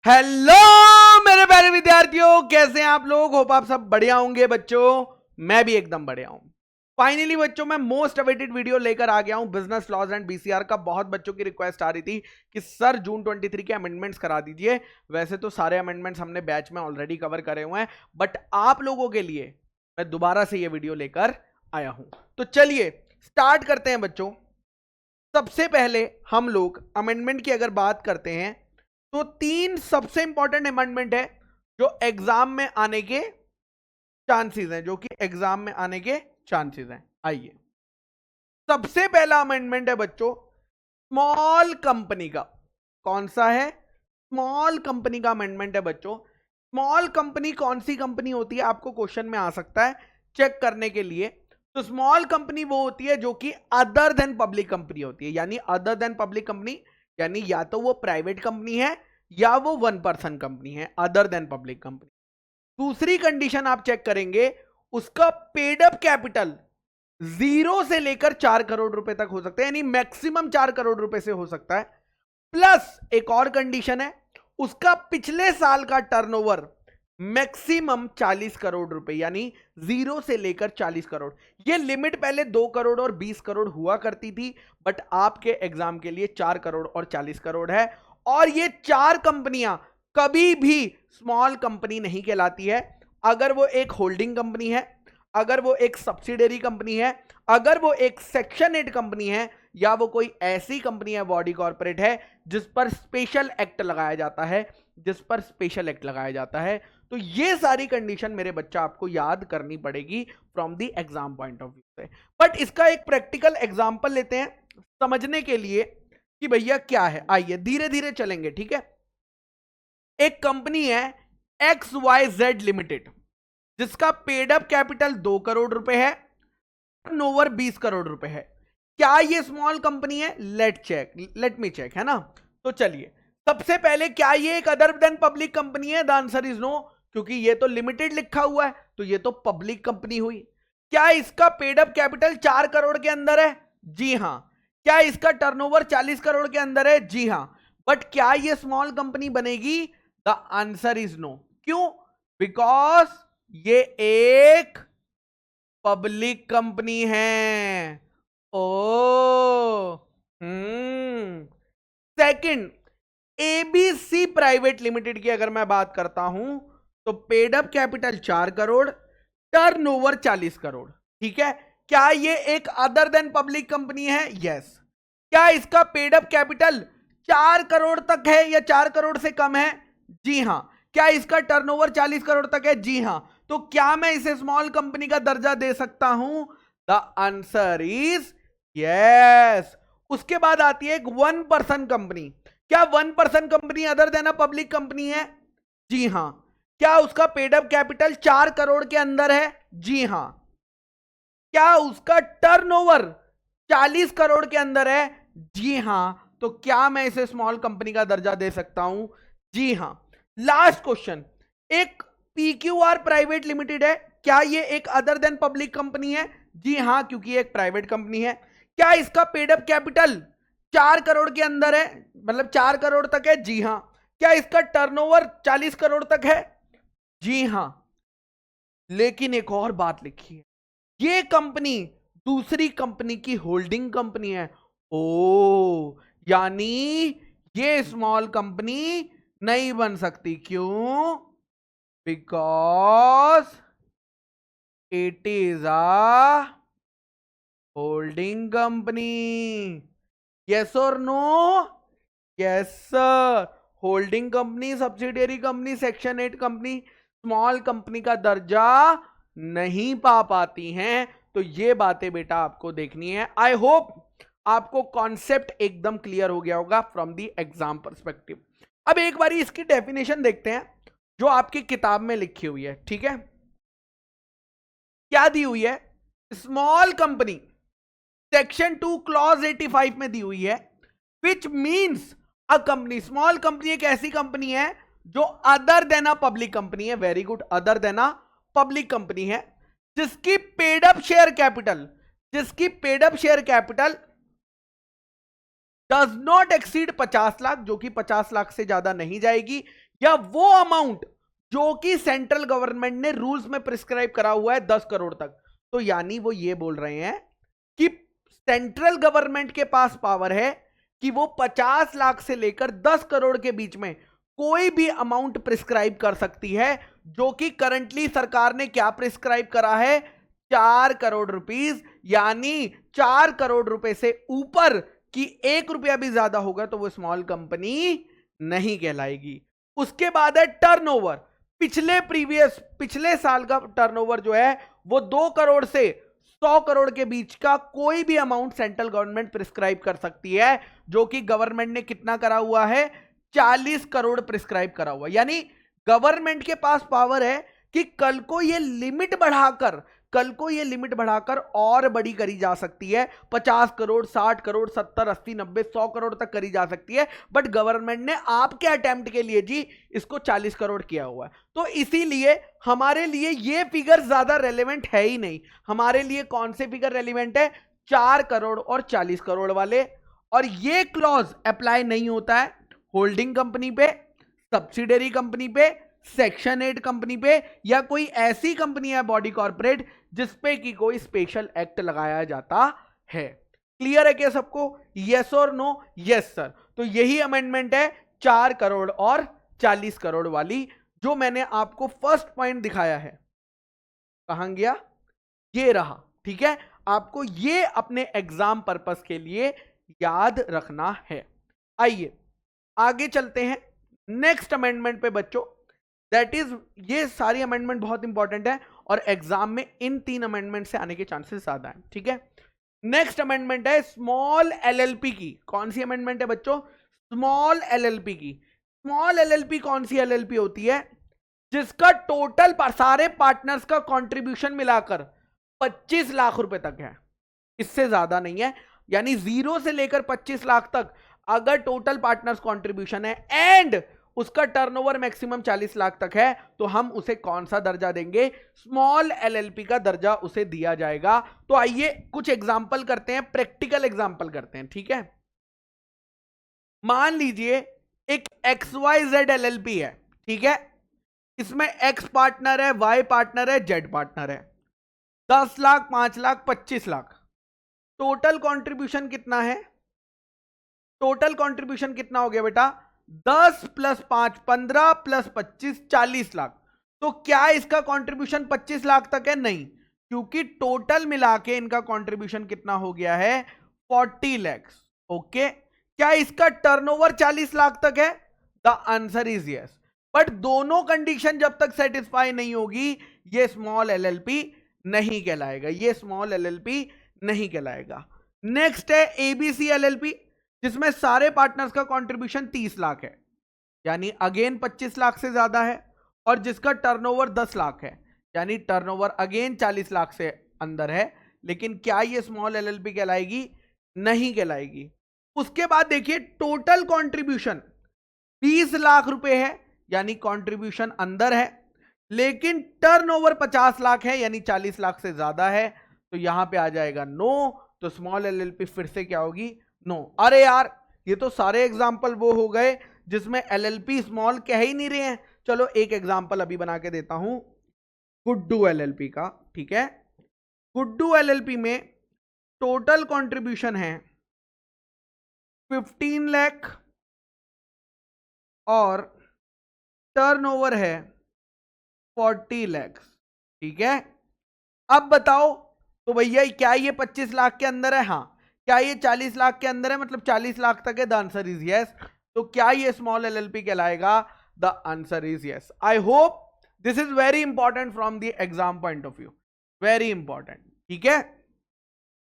Hello मेरे प्यारे विद्यार्थियों, कैसे हैं आप लोग। होप आप सब बढ़िया होंगे बच्चों। मैं भी एकदम बढ़िया हूं। फाइनली बच्चों मैं मोस्ट अवेटेड वीडियो लेकर आ गया हूं बिजनेस लॉज एंड बीसीआर का। बहुत बच्चों की रिक्वेस्ट आ रही थी कि सर जून 23 के अमेंडमेंट्स करा दीजिए। वैसे तो सारे अमेंडमेंट्स हमने बैच में ऑलरेडी कवर करे हुए हैं, बट आप लोगों के लिए मैं दोबारा से ये वीडियो लेकर आया हूं। तो चलिए स्टार्ट करते हैं बच्चों। सबसे पहले हम लोग अमेंडमेंट की अगर बात करते हैं तो तीन सबसे इंपॉर्टेंट अमेंडमेंट है जो एग्जाम में आने के चांसेस हैं, आइए सबसे पहला अमेंडमेंट है बच्चों स्मॉल कंपनी का। कौन सा है? स्मॉल कंपनी का अमेंडमेंट है बच्चों। स्मॉल कंपनी कौन सी कंपनी होती है, आपको क्वेश्चन में आ सकता है चेक करने के लिए। तो स्मॉल कंपनी वो होती है जो कि अदर देन पब्लिक कंपनी होती है, यानी अदर देन पब्लिक कंपनी यानी या तो वो प्राइवेट कंपनी है या वो 1 पर्सन कंपनी है, अदर देन पब्लिक कंपनी। दूसरी कंडीशन आप चेक करेंगे, उसका पेड अप कैपिटल 0 से लेकर 4 करोड़ रुपए तक हो सकता है, यानी मैक्सिमम 4 करोड़ रुपए से हो सकता है। प्लस एक और कंडीशन है, उसका पिछले साल का टर्नओवर मैक्सिमम 40 करोड़ रुपए, यानी 0 से लेकर 40 करोड़। ये लिमिट पहले 2 करोड़ और 20 करोड़ हुआ करती थी, बट आपके एग्जाम के लिए 4 करोड़ और 40 करोड़ है। और ये 4 कंपनियां कभी भी स्मॉल कंपनी नहीं कहलाती है। अगर वो एक होल्डिंग कंपनी है, अगर वो एक सब्सिडरी कंपनी है, अगर वो एक सेक्शन 8 कंपनी है, या वो कोई ऐसी कंपनी है बॉडी कॉर्पोरेट है जिस पर स्पेशल एक्ट लगाया जाता है, तो ये सारी कंडीशन मेरे बच्चा आपको याद करनी पड़ेगी from the exam point of view से। बट इसका एक प्रैक्टिकल एग्जांपल लेते हैं समझने के लिए कि भैया क्या है। आइए धीरे धीरे चलेंगे, ठीक है। एक कंपनी है XYZ लिमिटेड जिसका पेड अप कैपिटल 2 करोड़ रुपए है, टर्नओवर 20 करोड़ रुपए है। क्या ये स्मॉल कंपनी है? लेट मी चेक, है ना। तो चलिए सबसे पहले, क्या ये एक अदर देन पब्लिक कंपनी है? द आंसर इज नो, क्योंकि ये तो लिमिटेड लिखा हुआ है, तो ये तो पब्लिक कंपनी हुई। क्या इसका पेड अप कैपिटल 4 करोड़ के अंदर है? जी हां। क्या इसका टर्नओवर 40 करोड़ के अंदर है? जी हां। बट क्या ये स्मॉल कंपनी बनेगी? The answer is no. क्यों? बिकॉज ये एक पब्लिक कंपनी है। Oh second, ABC private limited की अगर मैं बात करता हूं तो paid up capital 4 crore, turnover 40 crore, ठीक है। क्या ये एक अदर देन पब्लिक कंपनी है? यस। क्या इसका पेड अप कैपिटल 4 करोड़ तक है या 4 करोड़ से कम है? जी हां। क्या इसका टर्नओवर 40 करोड़ तक है? जी हां। तो क्या मैं इसे स्मॉल कंपनी का दर्जा दे सकता हूं? The answer is yes. उसके बाद आती है एक 1 पर्सन कंपनी। क्या 1 person company other than a public company है? जी हां। क्या उसका पेड अप कैपिटल 4 करोड़ के अंदर है? जी हां। क्या उसका टर्नओवर 40 करोड़ के अंदर है? जी हां। तो क्या मैं इसे स्मॉल कंपनी का दर्जा दे सकता हूं? जी हां। लास्ट क्वेश्चन, एक पीक्यूआर प्राइवेट लिमिटेड है, क्या ये एक अदर देन पब्लिक कंपनी है? जी हां, क्योंकि एक प्राइवेट कंपनी है। क्या इसका पेड अप कैपिटल 4 करोड़ के अंदर है, मतलब 4 करोड़ तक है? जी हां। क्या इसका टर्नओवर 40 करोड़ तक है? जी हां। लेकिन एक और बात लिखी है, ये कंपनी दूसरी कंपनी की होल्डिंग कंपनी है। ओ, यानी ये स्मॉल कंपनी नहीं बन सकती। क्यों? Because it is a holding company. Yes और no? Yes sir. Holding company, subsidiary company, section 8 company small company का दर्जा नहीं पा पाती हैं। तो ये बातें बेटा आपको देखनी है। आई होप आपको कॉन्सेप्ट एकदम क्लियर हो गया होगा फ्रॉम द एग्जाम पर्सपेक्टिव। अब एक बारी इसकी डेफिनेशन देखते हैं जो आपकी किताब में लिखी हुई है, ठीक है। क्या दी हुई है? स्मॉल कंपनी सेक्शन 2 क्लॉज 85 में दी हुई है, which means a company, small company एक ऐसी कंपनी है जो other than a public company है। Very good, other than a public company है, जिसकी paid up share capital does not exceed 50 lakh, जो कि 50 लाख से ज्यादा नहीं जाएगी। या वो अमाउंट जो कि सेंट्रल गवर्नमेंट ने रूल्स में प्रिस्क्राइब करा हुआ है 10 करोड़ तक। तो यानी वो ये बोल रहे हैं कि सेंट्रल गवर्नमेंट के पास पावर है कि वो 50 लाख से लेकर 10 करोड़ के बीच में कोई भी अमाउंट प्रिस्क्राइब कर सकती है, जो कि करंटली सरकार ने क्या प्रिस्क्राइब करा है, 4 करोड़ रुपीस। यानी 4 करोड़ रुपए से ऊपर की 1 रुपया भी ज्यादा होगा तो वो स्मॉल कंपनी नहीं कहलाएगी। उसके बाद है टर्नओवर। पिछले साल का टर्नओवर जो है वो 2 करोड़ से 100 करोड़ के बीच का कोई भी अमाउंट सेंट्रल गवर्नमेंट प्रिस्क्राइब कर सकती है, जो कि गवर्नमेंट ने कितना करा हुआ है, 40 करोड़ प्रिस्क्राइब करा हुआ। यानी गवर्नमेंट के पास पावर है कि कल को ये लिमिट बढ़ाकर और बड़ी करी जा सकती है, 50 करोड़ 60 करोड़ 70 80 90 100 करोड़ तक करी जा सकती है। बट गवर्नमेंट ने आपके अटेम्प्ट के लिए जी इसको 40 करोड़ किया हुआ है। तो इसीलिए हमारे लिए ये फिगर ज्यादा रेलेवेंट है ही नहीं। हमारे लिए कौन से फिगर रेलेवेंट है, 4 करोड़ और 40 करोड़ वाले। और ये क्लॉज अप्लाई नहीं होता है होल्डिंग कंपनी पे, सब्सिडरी कंपनी पे, सेक्शन 8 कंपनी पे, या कोई ऐसी कंपनी है बॉडी कॉर्पोरेट जिसपे कि कोई स्पेशल एक्ट लगाया जाता है। क्लियर है क्या सबको, यस और नो? Yes sir. तो यही अमेंडमेंट है 4 करोड़ और 40 करोड़ वाली, जो मैंने आपको फर्स्ट पॉइंट दिखाया है। कहां गया, ये रहा। ठीक है, आपको ये अपने एग्जाम पर्पस के लिए याद रखना है। आइए आगे चलते हैं नेक्स्ट अमेंडमेंट पे बच्चों। दैट इज, ये सारी अमेंडमेंट बहुत इंपॉर्टेंट है और एग्जाम में इन 3 अमेंडमेंट से आने के चांसेस ज्यादा हैं। ठीक है, नेक्स्ट अमेंडमेंट है स्मॉल एलएलपी की। कौन सी अमेंडमेंट है बच्चों, स्मॉल एलएलपी की। स्मॉल एलएलपी कौन सी एलएलपी होती है, जिसका टोटल सारे पार्टनर्स का कंट्रीब्यूशन मिलाकर 25 लाख रुपए तक है, इससे ज्यादा नहीं है। यानी 0 से लेकर 25 लाख तक अगर टोटल पार्टनर्स कंट्रीब्यूशन है एंड उसका टर्नओवर मैक्सिमम 40 लाख तक है, तो हम उसे कौन सा दर्जा देंगे, स्मॉल एलएलपी का दर्जा उसे दिया जाएगा। तो आइए कुछ एग्जांपल करते हैं, प्रैक्टिकल एग्जांपल करते हैं। ठीक है, मान लीजिए एक XYZ एलएलपी है। ठीक है, इसमें X पार्टनर है, Y पार्टनर है, Z पार्टनर है। 10 लाख 5 लाख 25 लाख टोटल कंट्रीब्यूशन कितना है, टोटल कंट्रीब्यूशन कितना हो गया बेटा, 10 + 5 15 + 25 40 लाख। तो क्या इसका कंट्रीब्यूशन 25 लाख तक है, नहीं, क्योंकि टोटल मिला के इनका कंट्रीब्यूशन कितना हो गया है, 40 लाख। ओके, क्या इसका टर्नओवर 40 लाख तक है, the answer is yes. But दोनों कंडीशन जब तक सेटिस्फाई नहीं होगी, ये स्मॉल एलएलपी नहीं कहलाएगा, ये स्मॉल एलएलपी नहीं कहलाएगा। नेक्स्ट है एबीसी एलएलपी, जिसमें सारे पार्टनर्स का कंट्रीब्यूशन 30 लाख है, यानी अगेन 25 लाख से ज्यादा है, और जिसका टर्नओवर 10 लाख है, यानी टर्नओवर अगेन 40 लाख से अंदर है। लेकिन क्या ये स्मॉल एलएलपी कहलाएगी, नहीं कहलाएगी। उसके बाद देखिए टोटल कंट्रीब्यूशन 20 लाख रुपए है, यानी कंट्रीब्यूशन अंदर है, लेकिन टर्नओवर 50 लाख है, यानी 40 लाख से ज्यादा है। तो यहां पे आ जाएगा नो, तो स्मॉल एलएलपी फिर से क्या होगी, नो। अरे यार, ये तो सारे एग्जाम्पल वो हो गए जिसमें एलएलपी स्मॉल कह ही नहीं रहे हैं। चलो एक एग्जाम्पल अभी बना के देता हूं गुड्डू एलएलपी का। ठीक है, गुड्डू एलएलपी में टोटल कंट्रीब्यूशन है 15 लाख और टर्नओवर है 40 लाख। ठीक है, अब बताओ तो भैया क्या ये 25 लाख के अंदर है, हाँ। क्या ये 40 लाख के अंदर है, मतलब 40 लाख तक है, द आंसर इज यस। तो क्या ये स्मॉल एलएलपी कहलाएगा, the answer is yes. I hope this is very important from the exam point of view, very important. ठीक है,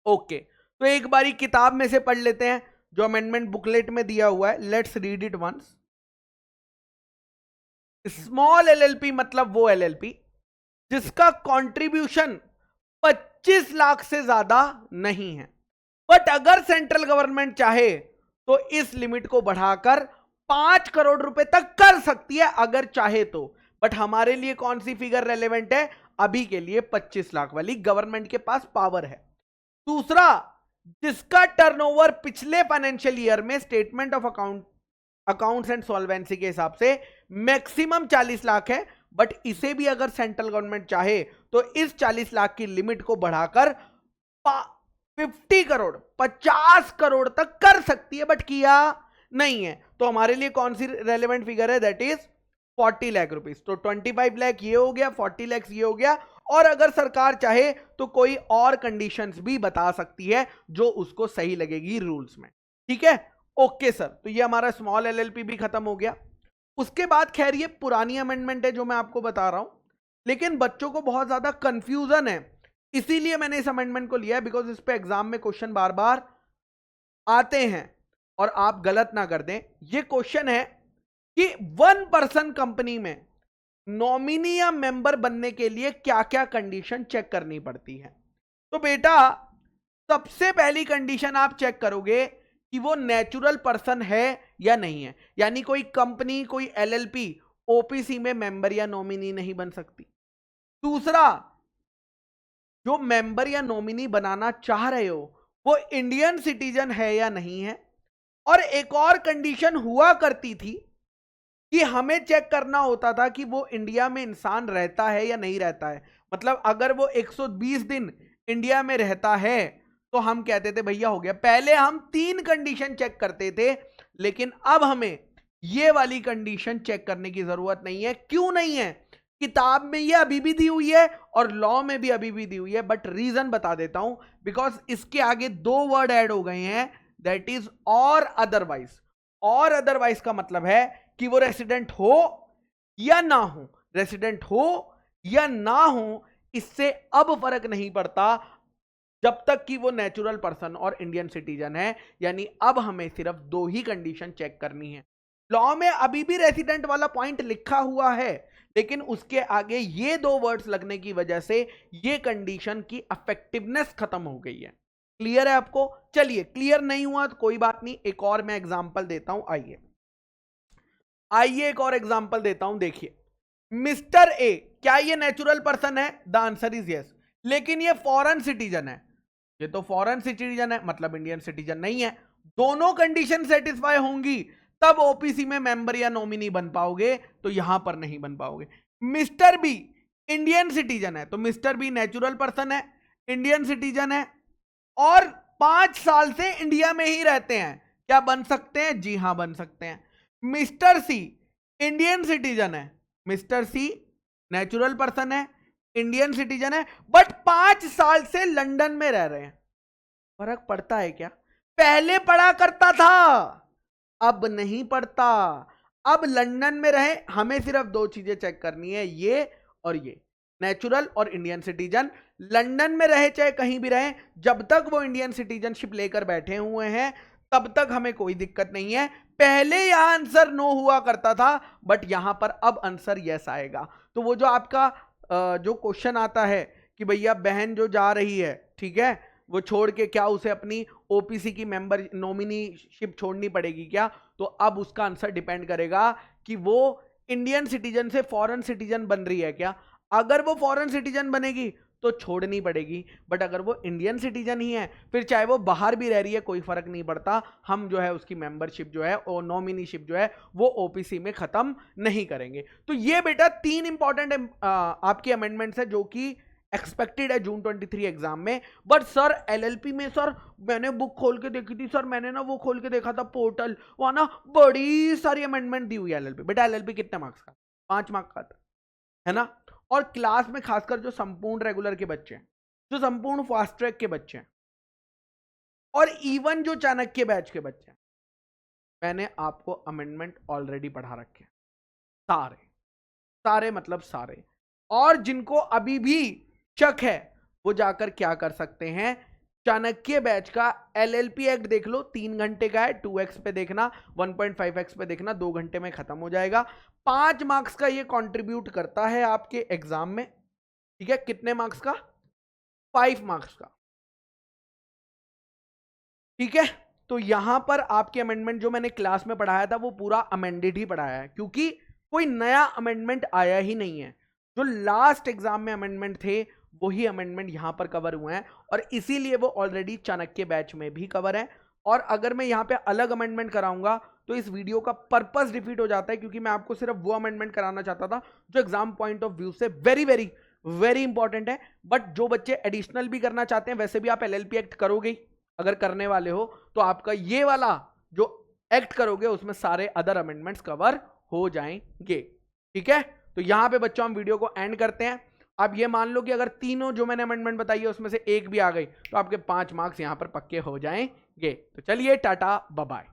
ओके, तो एक बारी किताब में से पढ़ लेते हैं जो अमेंडमेंट बुकलेट में दिया हुआ है। Let's read it once. Small LLP मतलब वो एलएलपी जिसका कंट्रीब्यूशन 25 लाख से ज्यादा नहीं है, बट अगर सेंट्रल गवर्नमेंट चाहे तो इस लिमिट को बढ़ाकर 5 करोड़ रुपए तक कर सकती है, अगर चाहे तो। बट हमारे लिए कौन सी फिगर रेलेवेंट है, अभी के लिए 25 लाख वाली, गवर्नमेंट के पास पावर है। दूसरा, जिसका टर्नओवर पिछले फाइनेंशियल ईयर में statement of accounts and solvency के हिसाब से मैक्सिमम 40 लाख है, बट इसे भी अगर सेंट्रल गवर्नमेंट चाहे तो इस 40 लाख की लिमिट को बढ़ाकर 50 करोड़ 50 करोड़ तक कर सकती है, बट किया नहीं है। तो हमारे लिए कौन सी रेलेवेंट फिगर है? That is 40 lakh rupees. तो 25 लाख ये हो गया, 40 लाख ये हो गया, और अगर सरकार चाहे तो कोई और कंडीशंस भी बता सकती है जो उसको सही लगेगी रूल्स में। ठीक है, ओके सर। तो ये हमारा स्मॉल एलएलपी भी खत्म हो गया। उसके बाद खैर ये पुरानी अमेंडमेंट है जो मैं आपको बता रहा हूं, लेकिन बच्चों को बहुत ज्यादा कंफ्यूजन है, इसीलिए मैंने इस अमेंडमेंट को लिया, बिकॉज इस पे एग्जाम में क्वेश्चन बार बार आते हैं और आप गलत ना कर दें। ये क्वेश्चन है कि 1 पर्सन कंपनी में नॉमिनी या मेंबर बनने के लिए क्या क्या कंडीशन चेक करनी पड़ती है। तो बेटा सबसे पहली कंडीशन आप चेक करोगे कि वो नेचुरल पर्सन है या नहीं है, यानी कोई कंपनी, कोई एलएलपी ओपीसी में मेंबर या नॉमिनी नहीं बन सकती। दूसरा, जो मेंबर या नॉमिनी बनाना चाह रहे हो वो इंडियन सिटीजन है या नहीं है। और एक और कंडीशन हुआ करती थी कि हमें चेक करना होता था कि वो इंडिया में इंसान रहता है या नहीं रहता है। मतलब अगर वो 120 दिन इंडिया में रहता है तो हम कहते थे भैया हो गया। पहले हम 3 कंडीशन चेक करते थे, लेकिन अब हमें ये वाली कंडीशन चेक करने की जरूरत नहीं है। क्यों नहीं है? किताब में ये अभी भी दी हुई है और लॉ में भी अभी भी दी हुई है, बट रीजन बता देता हूं, बिकॉज इसके आगे 2 वर्ड ऐड हो गए हैं, दैट इज और अदरवाइज। और अदरवाइज का मतलब है कि वो रेसिडेंट हो या ना हो, रेसिडेंट हो या ना हो, इससे अब फर्क नहीं पड़ता जब तक कि वो नेचुरल पर्सन और इंडियन सिटीजन है। यानी अब हमें सिर्फ 2 ही कंडीशन चेक करनी है। लॉ में अभी भी रेसिडेंट वाला पॉइंट लिखा हुआ है, लेकिन उसके आगे ये 2 वर्ड्स लगने की वजह से ये कंडीशन की इफेक्टिवनेस खत्म हो गई है। क्लियर है आपको? चलिए, क्लियर नहीं हुआ तो कोई बात नहीं, एक और मैं एग्जांपल देता हूं। आइए एक और एग्जांपल देता हूं। देखिए, मिस्टर ए, क्या ये नेचुरल पर्सन है? द आंसर इज यस, लेकिन ये फॉरेन सिटीजन है। ये तो फॉरेन सिटीजन है, मतलब इंडियन सिटीजन नहीं है। दोनों कंडीशन सेटिस्फाई होंगी तब ओपीसी में मेंबर या नॉमिनी बन पाओगे, तो यहां पर नहीं बन पाओगे। मिस्टर बी इंडियन सिटीजन है, तो मिस्टर बी नेचुरल पर्सन है, इंडियन सिटीजन है और 5 साल से इंडिया में ही रहते हैं। क्या बन सकते हैं? जी हां, बन सकते हैं। मिस्टर सी इंडियन सिटीजन है, मिस्टर सी नेचुरल पर्सन है, इंडियन सिटीजन है, बट 5 साल से लंदन में रह रहे हैं। फर्क पड़ता है क्या? पहले पढ़ा करता था, अब नहीं पड़ता। अब लंदन में रहे, हमें सिर्फ 2 चीजें चेक करनी है, ये और ये, नेचुरल और इंडियन सिटीजन। लंदन में रहे चाहे कहीं भी रहे, जब तक वो इंडियन सिटीजनशिप लेकर बैठे हुए हैं तब तक हमें कोई दिक्कत नहीं है। पहले यहां आंसर नो हुआ करता था, बट यहां पर अब आंसर यस आएगा। तो वो जो आपका जो क्वेश्चन आता है कि भैया बहन जो जा रही है, ठीक है, वो छोड़ के क्या उसे अपनी ओपीसी की मेंबर नॉमिनीशिप छोड़नी पड़ेगी क्या? तो अब उसका आंसर डिपेंड करेगा कि वो इंडियन सिटीजन से फॉरेन सिटीजन बन रही है क्या। अगर वो फॉरेन सिटीजन बनेगी तो छोड़नी पड़ेगी, बट अगर वो इंडियन सिटीजन ही है, फिर चाहे वो बाहर भी रह रही है कोई फर्क नहीं पड़ता, हम जो है उसकी मेंबरशिप जो है और नॉमिनीशिप जो है वो ओपीसी में खत्म नहीं करेंगे। तो ये बेटा 3 इंपॉर्टेंट आपकी अमेंडमेंट्स है जो कि एक्सपेक्टेड है जून 23 एग्जाम में। बट सर एलएलपी में सर मैंने बुक खोल के देखी थी, सर मैंने ना वो खोल के देखा था पोर्टल, वहां ना बड़ी सारी अमेंडमेंट दी हुई है एलएलपी। बेटा एलएलपी कितने मार्क्स का? 5 मार्क्स का था, है ना। और क्लास में खासकर जो संपूर्ण रेगुलर के बच्चे हैं, जो संपूर्ण फास्ट ट्रैक के बच्चे हैं और इवन जो चाणक्य बैच के बच्चे हैं, मैंने आपको अमेंडमेंट ऑलरेडी पढ़ा रखे हैं सारे सारे, मतलब सारे। और जिनको अभी भी शक है वो जाकर क्या कर सकते हैं, चाणक्य बैच का एलएलपी एक्ट देख लो, 3 घंटे का है, 2x पे देखना, 1.5x पे देखना, 2 घंटे में खत्म हो जाएगा। 5 मार्क्स का ये कंट्रीब्यूट करता है आपके एग्जाम में, ठीक है। कितने मार्क्स का? 5 मार्क्स का, ठीक है। तो यहां पर आपके अमेंडमेंट जो मैंने क्लास में पढ़ाया था वो पूरा अमेंडेड ही पढ़ाया है, क्योंकि कोई नया अमेंडमेंट आया ही नहीं है। जो लास्ट एग्जाम में अमेंडमेंट थे वही अमेंडमेंट यहां पर कवर हुए हैं, और इसीलिए वो ऑलरेडी चाणक्य बैच में भी कवर है। और अगर मैं यहां पे अलग अमेंडमेंट कराऊंगा तो इस वीडियो का पर्पस डिफीट हो जाता है, क्योंकि मैं आपको सिर्फ वो अमेंडमेंट कराना चाहता था जो एग्जाम पॉइंट ऑफ व्यू से वेरी वेरी वेरी इंपॉर्टेंट है। बट जो बच्चे एडिशनल भी करना चाहते हैं, वैसे भी आप एलएलपी एक्ट करोगे, अगर करने वाले हो तो आपका ये वाला जो एक्ट करोगे उसमें सारे अदर अमेंडमेंट्स कवर हो जाएंगे। ठीक है, तो यहां पे बच्चों हम वीडियो को एंड करते हैं। आप ये मान लो कि अगर तीनों जो मैंने अमेंडमेंट बताई है उसमें से एक भी आ गई तो आपके 5 मार्क्स यहां पर पक्के हो जाएंगे। तो चलिए टाटा बाय बाय।